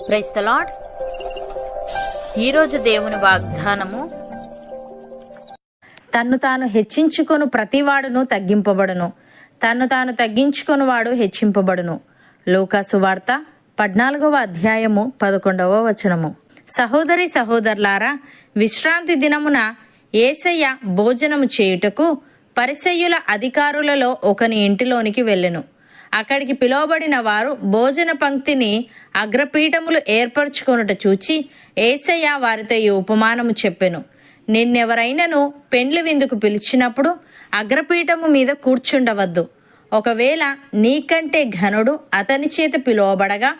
Praise the lord. ఈరోజు దేవుని వాగ్దానము, తన్ను తాను హెచ్చించుకొను ప్రతివాడును తగ్గింపబడును, తన్ను తాను తగ్గించుకొను వాడు హెచ్చింపబడును. లూకా సువార్త 14వ అధ్యాయము 11వ వచనము. సహోదరి సహోదరులారా, విశ్రాంతి దినమున యేసయ్య భోజనము చేయుటకు పరిసయ్యుల అధికారులలో ఒకని ఇంటిలోనికి వెళ్ళెను. అక్కడికి పిలువబడిన వారు భోజన పంక్తిని అగ్రపీఠములు ఏర్పరచుకొనుట చూచి యేసయ్య వారితో ఈ ఉపమానము చెప్పెను. నిన్నెవరైనను పెండ్లి విందుకు పిలిచినప్పుడు అగ్రపీఠము మీద కూర్చుండవద్దు. ఒకవేళ నీకంటే ఘనుడు అతని చేత పిలువబడగా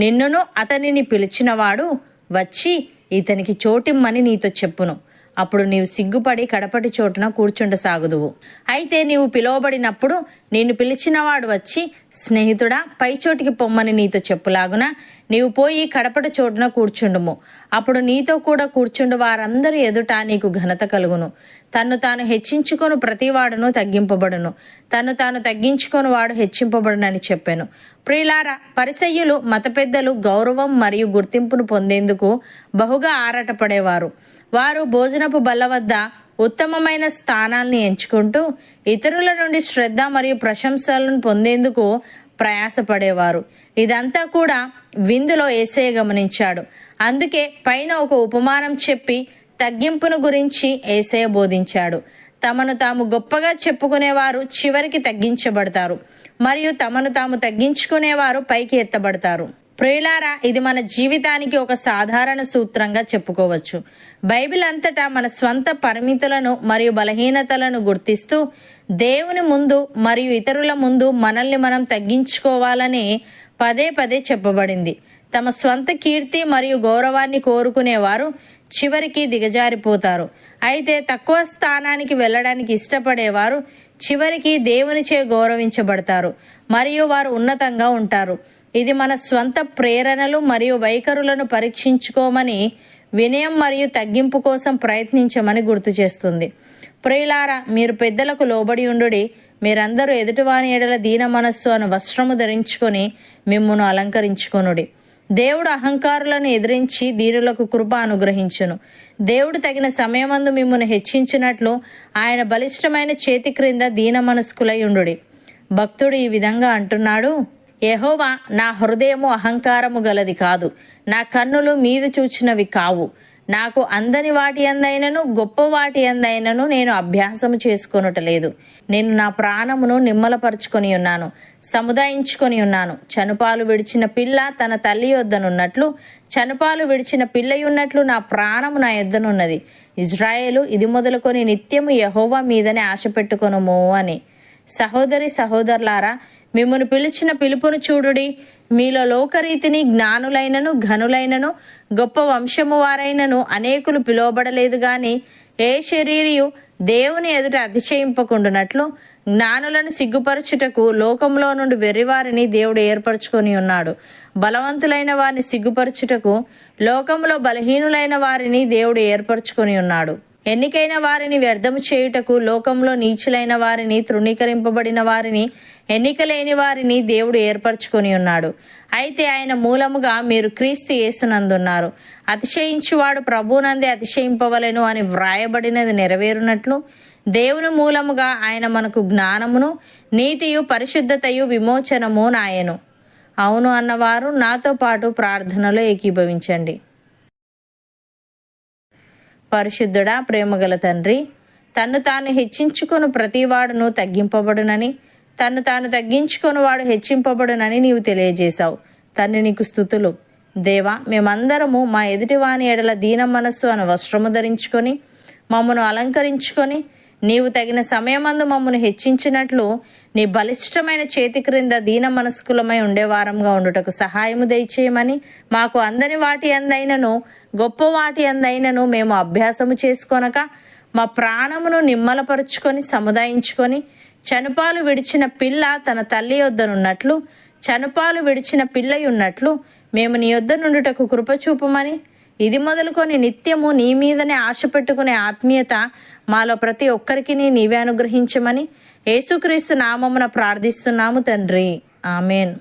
నిన్నును అతనిని పిలిచినవాడు వచ్చి ఇతనికి చోటిమ్మని నీతో చెప్పును. అప్పుడు నీవు సిగ్గుపడి కడపటి చోటున కూర్చుండసాగుదువు. అయితే నీవు పిలువబడినప్పుడు నిన్ను పిలిచినవాడు వచ్చి, స్నేహితుడా, పై చోటికి పొమ్మని నీతో చెప్పులాగున నీవు పోయి కడపటి చోటున కూర్చుండుము. అప్పుడు నీతో కూడా కూర్చుండు వారందరి ఎదుట నీకు ఘనత కలుగును. తన్ను తాను హెచ్చించుకొను ప్రతివాడును తగ్గింపబడును, తన్ను తాను తగ్గించుకొని వాడు హెచ్చింపబడునని చెప్పాను. ప్రియులారా, పరిసయ్యులు మత పెద్దలు గౌరవం మరియు గుర్తింపును పొందేందుకు బహుగా ఆరాటపడేవారు. వారు భోజనపు బల్ల వద్ద ఉత్తమమైన స్థానాల్ని ఎంచుకుంటూ ఇతరుల నుండి శ్రద్ధ మరియు ప్రశంసలను పొందేందుకు ప్రయాసపడేవారు. ఇదంతా కూడా విందులో యేసయ్య గమనించాడు. అందుకే పైన ఒక ఉపమానం చెప్పి తగ్గింపును గురించి యేసయ్య బోధించాడు. తమను తాము గొప్పగా చెప్పుకునేవారు చివరికి తగ్గించబడతారు, మరియు తమను తాము తగ్గించుకునేవారు పైకి ఎత్తబడతారు. ప్రియులారా, ఇది మన జీవితానికి ఒక సాధారణ సూత్రంగా చెప్పుకోవచ్చు. బైబిల్ అంతటా మన స్వంత పరిమితులను మరియు బలహీనతలను గుర్తిస్తూ దేవుని ముందు మరియు ఇతరుల ముందు మనల్ని మనం తగ్గించుకోవాలని పదే పదే చెప్పబడింది. తమ స్వంత కీర్తి మరియు గౌరవాన్ని కోరుకునేవారు చివరికి దిగజారిపోతారు. అయితే తక్కువ స్థానానికి వెళ్ళడానికి ఇష్టపడేవారు చివరికి దేవునిచే గౌరవించబడతారు మరియు వారు ఉన్నతంగా ఉంటారు. ఇది మన స్వంత ప్రేరణలు మరియు వైఖరులను పరీక్షించుకోమని, వినయం మరియు తగ్గింపు కోసం ప్రయత్నించమని గుర్తు చేస్తుంది. ప్రియులారా, మీరు పెద్దలకు లోబడి ఉండుడి. మీరందరూ ఎదుటివాని ఎడల దీన మనస్సు అను వస్త్రము ధరించుకొని మిమ్మును అలంకరించుకొనుడి. దేవుడు అహంకారులను ఎదిరించి దీనులకు కృప అనుగ్రహించును. దేవుడు తగిన సమయమందు మిమ్మును హెచ్చించినట్లు ఆయన బలిష్టమైన చేతి క్రింద దీన మనస్కులై ఉండుడి. భక్తుడు ఈ విధంగా అంటున్నాడు: యెహోవా, నా హృదయము అహంకారము గలది కాదు, నా కన్నులు మీదు చూచినవి కావు. నాకు అందని వాటి అందైనను గొప్ప వాటి అందైనను నేను అభ్యాసము చేసుకొనుటలేదు. నేను నా ప్రాణమును నిమ్మలపరుచుకొని ఉన్నాను, సముదాయించుకొని ఉన్నాను. చనుపాలు విడిచిన పిల్ల తన తల్లి యొద్దనున్నట్లు, చనుపాలు విడిచిన పిల్లయున్నట్లు నా ప్రాణము నా యొద్దనున్నది. ఇజ్రాయేలు, ఇది మొదలుకొని నిత్యము యెహోవా మీదనే ఆశ పెట్టుకొనుము అని. సహోదరి సహోదరులారా, మిమ్మును పిలిచిన పిలుపును చూడుడి. మీలో లోకరీతిని జ్ఞానులైనను ఘనులైనను గొప్ప వంశము వారైనను అనేకులు పిలువబడలేదు గాని, ఏ శరీరియు దేవుని ఎదుట అతిశయింపకుండునట్లు జ్ఞానులను సిగ్గుపరచుటకు లోకంలో నుండి వెర్రివారిని దేవుడు ఏర్పరచుకొని ఉన్నాడు. బలవంతులైన వారిని సిగ్గుపరచుటకు లోకంలో బలహీనులైన వారిని దేవుడు ఏర్పరచుకొని ఉన్నాడు. ఎన్నికైన వారిని వ్యర్థము చేయుటకు లోకంలో నీచులైన వారిని, తృణీకరింపబడిన వారిని, ఎన్నిక లేని వారిని దేవుడు ఏర్పరచుకొని ఉన్నాడు. అయితే ఆయన మూలముగా మీరు క్రీస్తు యేసునందున్నారు. అతిశయించువాడు ప్రభువునందే అతిశయింపవలెను అని వ్రాయబడినది నెరవేరునట్లు దేవుని మూలముగా ఆయన మనకు జ్ఞానమును, నీతియు, పరిశుద్ధతయు, విమోచనము నాయను. అవును అన్నవారు నాతో పాటు ప్రార్థనలో ఏకీభవించండి. పరిశుద్ధుడా, ప్రేమగల తండ్రి, తన్ను తాను హెచ్చించుకొను ప్రతివాడును తగ్గింపబడునని, తన్ను తాను తగ్గించుకొని వాడు హెచ్చింపబడునని నీవు తెలియజేశావు. తండ్రి, నీకు స్తుతులు. దేవా, మేమందరము మా ఎదుటివాని ఎడల దీన మనస్సు అను వస్త్రము ధరించుకొని మమ్మను అలంకరించుకొని నీవు తగిన సమయమందు మమ్మను హెచ్చించినట్లు నీ బలిష్టమైన చేతి క్రింద దీన మనస్కులమై ఉండేవారంగా ఉండుటకు సహాయము దయచేయమని, మాకు అందని వాటి అందైనను గొప్ప వాటి అందైనను మేము అభ్యాసము చేసుకొనక మా ప్రాణమును నిమ్మలపరుచుకొని సముదాయించుకొని, చనుపాలు విడిచిన పిల్ల తన తల్లి యొద్దనున్నట్లు, చనుపాలు విడిచిన పిల్లయున్నట్లు మేము నీ యొద్ద నుండుటకు కృపచూపమని, ఇది మొదలుకొని నిత్యము నీ మీదనే ఆశ పెట్టుకునే ఆత్మీయత మాలో ప్రతి ఒక్కరికి నీవే అనుగ్రహించమని యేసుక్రీస్తు నామమున ప్రార్థిస్తున్నాము తండ్రి. ఆమెన్.